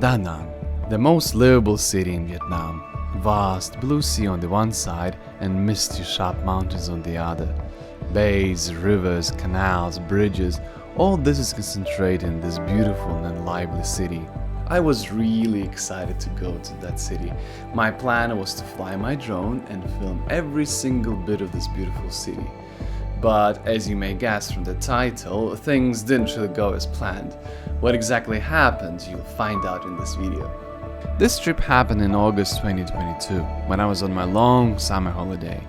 Da Nang, the most livable city in Vietnam. Vast blue sea on the one side and misty sharp mountains on the other. Bays, rivers, canals, bridges, all this is concentrated in this beautiful and lively city. I was really excited to go to that city. My plan was to fly my drone and film every single bit of this beautiful city. But as you may guess from the title, things didn't really go as planned. What exactly happened, you'll find out in this video. This trip happened in August 2022, when I was on my long summer holiday.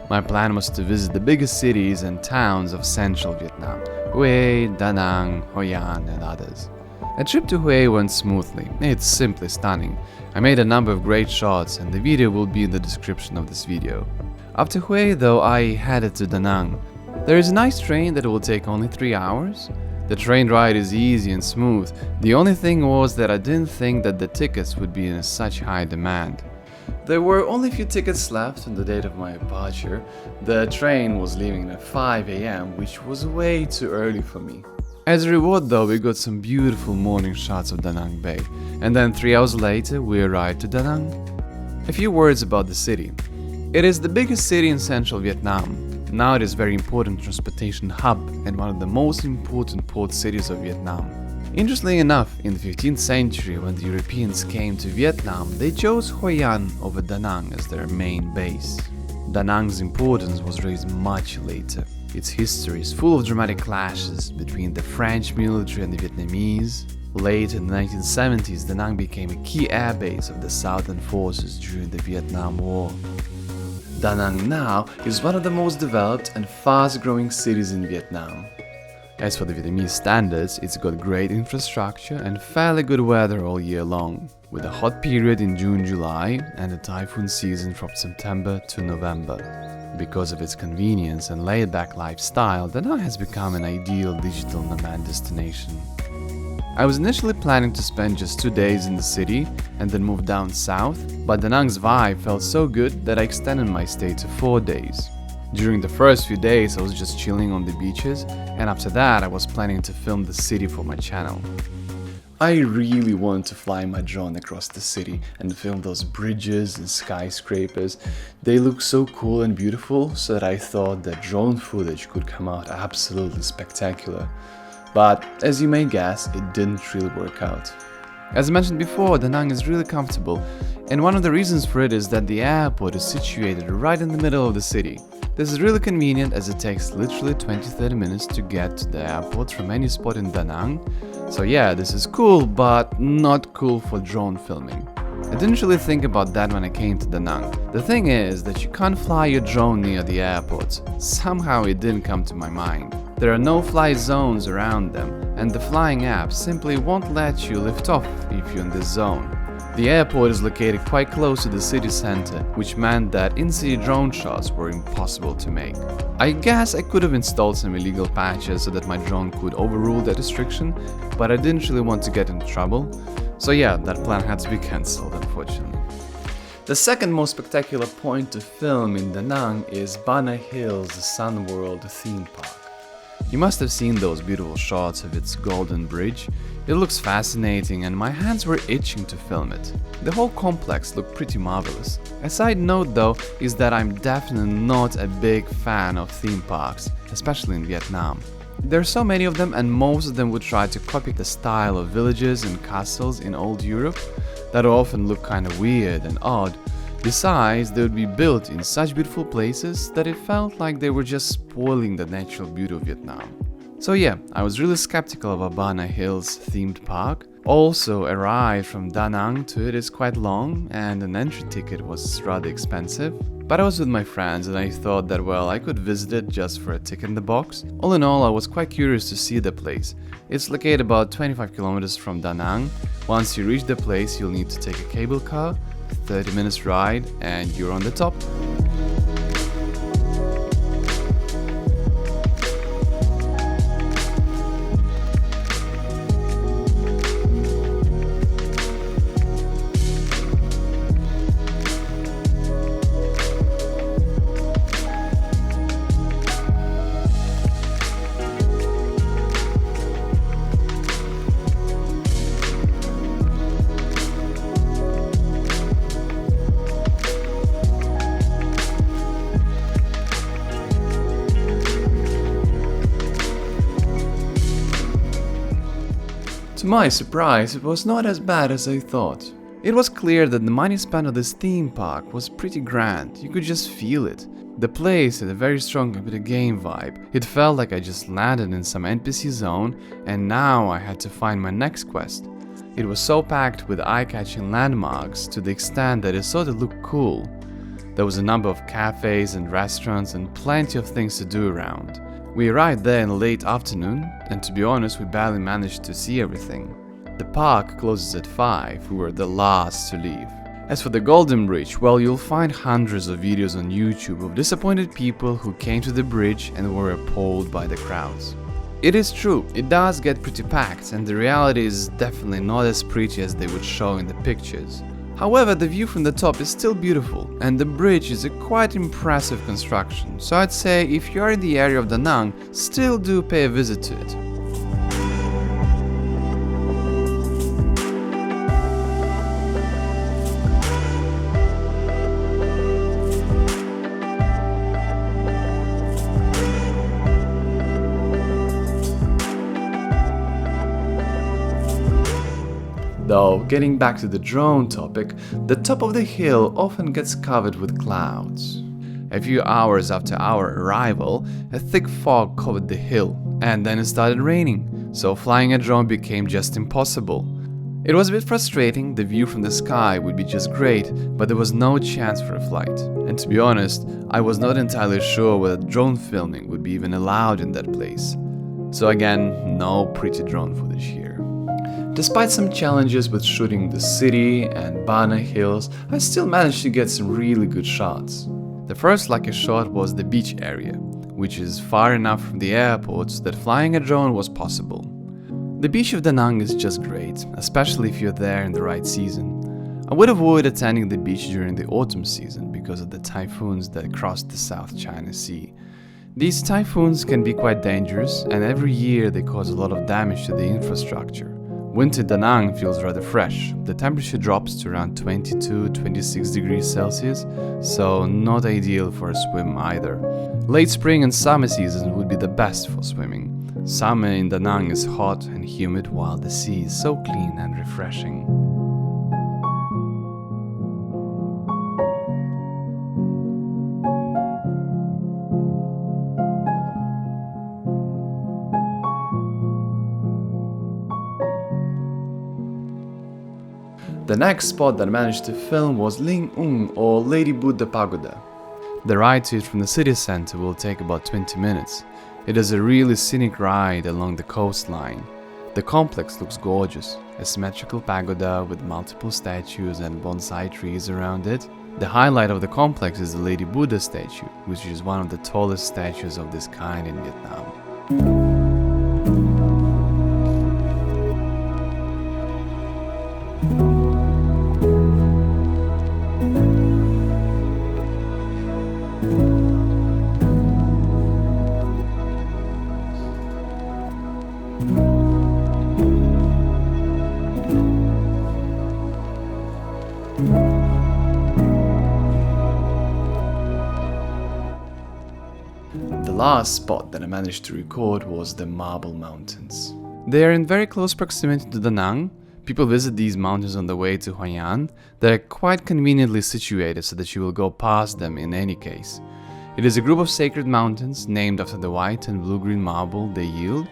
My plan was to visit the biggest cities and towns of central Vietnam, Hue, Da Nang, Hoi An and others. A trip to Hue went smoothly. It's simply stunning. I made a number of great shots and the video will be in the description of this video. After Hue though, I headed to Da Nang. There is a nice train that will take only 3 hours. The train ride is easy and smooth. The only thing was that I didn't think that the tickets would be in such high demand. There were only a few tickets left on the date of my departure. The train was leaving at 5 AM, which was way too early for me. As a reward though, we got some beautiful morning shots of Da Nang Bay, and then 3 hours later we arrived to Da Nang. A few words about the city. It is the biggest city in central Vietnam. Now it is a very important transportation hub and one of the most important port cities of Vietnam. Interestingly enough, in the 15th century when the Europeans came to Vietnam, they chose Hoi An over Da Nang as their main base. Da Nang's importance was raised much later. Its history is full of dramatic clashes between the French military and the Vietnamese. Late in the 1970s, Da Nang became a key airbase of the Southern forces during the Vietnam War. Da Nang now is one of the most developed and fast-growing cities in Vietnam. As for the Vietnamese standards, it's got great infrastructure and fairly good weather all year long, with a hot period in June-July and a typhoon season from September to November. Because of its convenience and laid-back lifestyle, Da Nang has become an ideal digital nomad destination. I was initially planning to spend just 2 days in the city and then move down south, but Da Nang's vibe felt so good that I extended my stay to 4 days. During the first few days I was just chilling on the beaches, and after that I was planning to film the city for my channel. I really wanted to fly my drone across the city and film those bridges and skyscrapers. They look so cool and beautiful, so that I thought that drone footage could come out absolutely spectacular. But as you may guess, it didn't really work out. As I mentioned before, Da Nang is really comfortable, and one of the reasons for it is that the airport is situated right in the middle of the city. This is really convenient as it takes literally 20-30 minutes to get to the airport from any spot in Da Nang. So yeah, this is cool, but not cool for drone filming. I didn't really think about that when I came to Da Nang. The thing is that you can't fly your drone near the airport. Somehow it didn't come to my mind. There are no fly zones around them, and the flying app simply won't let you lift off if you're in this zone. The airport is located quite close to the city center, which meant that in-city drone shots were impossible to make. I guess I could have installed some illegal patches so that my drone could overrule that restriction, but I didn't really want to get into trouble. So yeah, that plan had to be cancelled, unfortunately. The second most spectacular point to film in Da Nang is Bana Hill's Sun World theme park. You must have seen those beautiful shots of its golden bridge. It looks fascinating and my hands were itching to film it. The whole complex looked pretty marvelous. A side note though is that I'm definitely not a big fan of theme parks, especially in Vietnam. There are so many of them and most of them would try to copy the style of villages and castles in old Europe that often look kind of weird and odd. Besides, they would be built in such beautiful places that it felt like they were just spoiling the natural beauty of Vietnam. So yeah, I was really skeptical of Bana Hill's themed park. Also, a ride from Da Nang to it is quite long and an entry ticket was rather expensive. But I was with my friends and I thought that well, I could visit it just for a tick in the box. All in all, I was quite curious to see the place. It's located about 25 kilometers from Da Nang. Once you reach the place, you'll need to take a cable car, 30 minutes ride, and you're on the top. To my surprise, it was not as bad as I thought. It was clear that the money spent on this theme park was pretty grand, you could just feel it. The place had a very strong computer game vibe. It felt like I just landed in some NPC zone and now I had to find my next quest. It was so packed with eye-catching landmarks to the extent that it sort of looked cool. There was a number of cafes and restaurants and plenty of things to do around. We arrived there in the late afternoon and to be honest we barely managed to see everything. The park closes at 5, we were the last to leave. As for the Golden Bridge, well, you'll find hundreds of videos on YouTube of disappointed people who came to the bridge and were appalled by the crowds. It is true, it does get pretty packed and the reality is definitely not as pretty as they would show in the pictures. However, the view from the top is still beautiful and the bridge is a quite impressive construction, so I'd say if you are in the area of Da Nang, still do pay a visit to it. Though, getting back to the drone topic, the top of the hill often gets covered with clouds. A few hours after our arrival, a thick fog covered the hill, and then it started raining, so flying a drone became just impossible. It was a bit frustrating, the view from the sky would be just great, but there was no chance for a flight. And to be honest, I was not entirely sure whether drone filming would be even allowed in that place. So again, no pretty drone footage here. Despite some challenges with shooting the city and Bana Hills, I still managed to get some really good shots. The first lucky shot was the beach area, which is far enough from the airport that flying a drone was possible. The beach of Da Nang is just great, especially if you're there in the right season. I would avoid attending the beach during the autumn season because of the typhoons that cross the South China Sea. These typhoons can be quite dangerous and every year they cause a lot of damage to the infrastructure. Winter Da Nang feels rather fresh. The temperature drops to around 22-26 degrees Celsius, so not ideal for a swim either. Late spring and summer seasons would be the best for swimming. Summer in Da Nang is hot and humid while the sea is so clean and refreshing. The next spot that I managed to film was Linh Ung or Lady Buddha Pagoda. The ride to it from the city center will take about 20 minutes. It is a really scenic ride along the coastline. The complex looks gorgeous, a symmetrical pagoda with multiple statues and bonsai trees around it. The highlight of the complex is the Lady Buddha statue, which is one of the tallest statues of this kind in Vietnam. The last spot that I managed to record was the Marble Mountains. They are in very close proximity to Da Nang. People visit these mountains on the way to Hoi An. They are quite conveniently situated so that you will go past them in any case. It is a group of sacred mountains named after the white and blue-green marble they yield.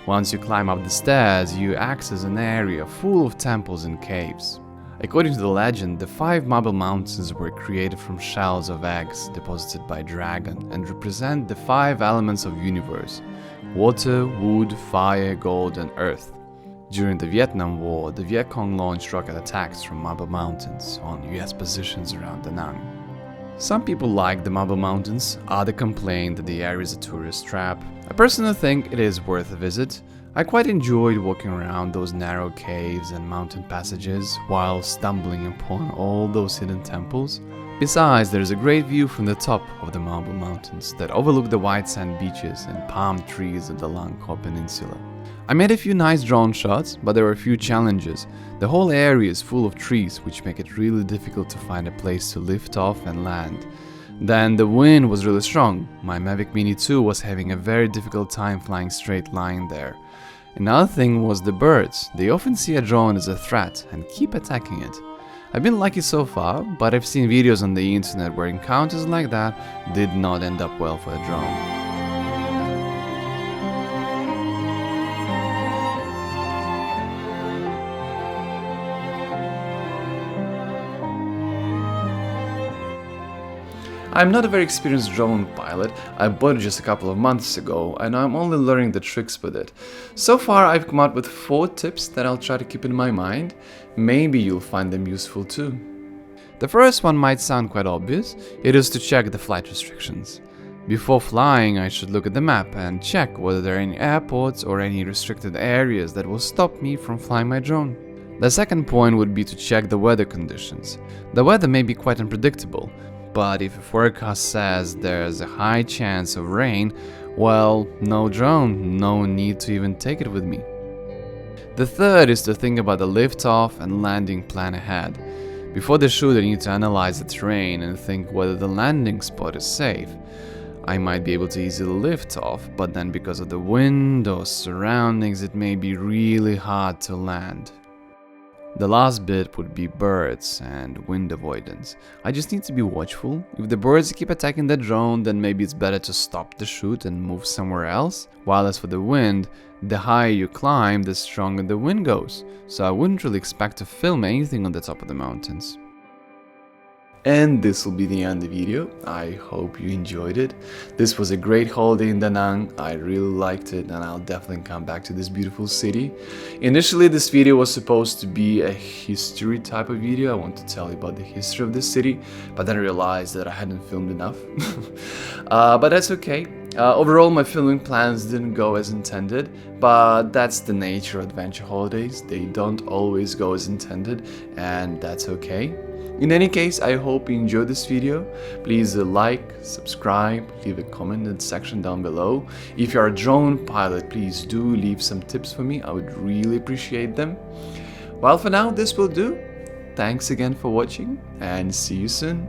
Once you climb up the stairs, you access an area full of temples and caves. According to the legend, the 5 marble mountains were created from shells of eggs deposited by dragon and represent the 5 elements of universe: water, wood, fire, gold and earth. During the Vietnam War, the Viet Cong launched rocket attacks from Marble Mountains on US positions around Da Nang. Some people like the Marble Mountains, others complain that the area is a tourist trap. I personally think it is worth a visit. I quite enjoyed walking around those narrow caves and mountain passages while stumbling upon all those hidden temples. Besides, there is a great view from the top of the Marble Mountains that overlook the white sand beaches and palm trees of the Lang Ko Peninsula. I made a few nice drone shots, but there were a few challenges. The whole area is full of trees, which make it really difficult to find a place to lift off and land. Then the wind was really strong. My Mavic Mini 2 was having a very difficult time flying straight line there. Another thing was the birds. They often see a drone as a threat and keep attacking it. I've been lucky so far, but I've seen videos on the internet where encounters like that did not end up well for the drone. I'm not a very experienced drone pilot. I bought it just a couple of months ago and I'm only learning the tricks with it. So far I've come up with 4 tips that I'll try to keep in my mind. Maybe you'll find them useful too. The first one might sound quite obvious. It is to check the flight restrictions. Before flying, I should look at the map and check whether there are any airports or any restricted areas that will stop me from flying my drone. The second point would be to check the weather conditions. The weather may be quite unpredictable, but if a forecast says there's a high chance of rain, well, no drone, no need to even take it with me. The third is to think about the liftoff and landing plan ahead. Before the shoot, I need to analyze the terrain and think whether the landing spot is safe. I might be able to easily lift off, but then because of the wind or surroundings, it may be really hard to land. The last bit would be birds and wind avoidance. I just need to be watchful. If the birds keep attacking the drone, then maybe it's better to stop the shoot and move somewhere else. While as for the wind, the higher you climb, the stronger the wind goes. So I wouldn't really expect to film anything on the top of the mountains. And this will be the end of the video. I hope you enjoyed it. This was a great holiday in Da Nang. I really liked it and I'll definitely come back to this beautiful city. Initially this video was supposed to be a history type of video. I want to tell you about the history of this city, but then I realized that I hadn't filmed enough. But that's okay. Overall my filming plans didn't go as intended, but that's the nature of adventure holidays. They don't always go as intended and that's okay. In any case, I hope you enjoyed this video. Please like, subscribe, leave a comment in the section down below. If you are a drone pilot, please do leave some tips for me. I would really appreciate them. Well, for now, this will do. Thanks again for watching and see you soon.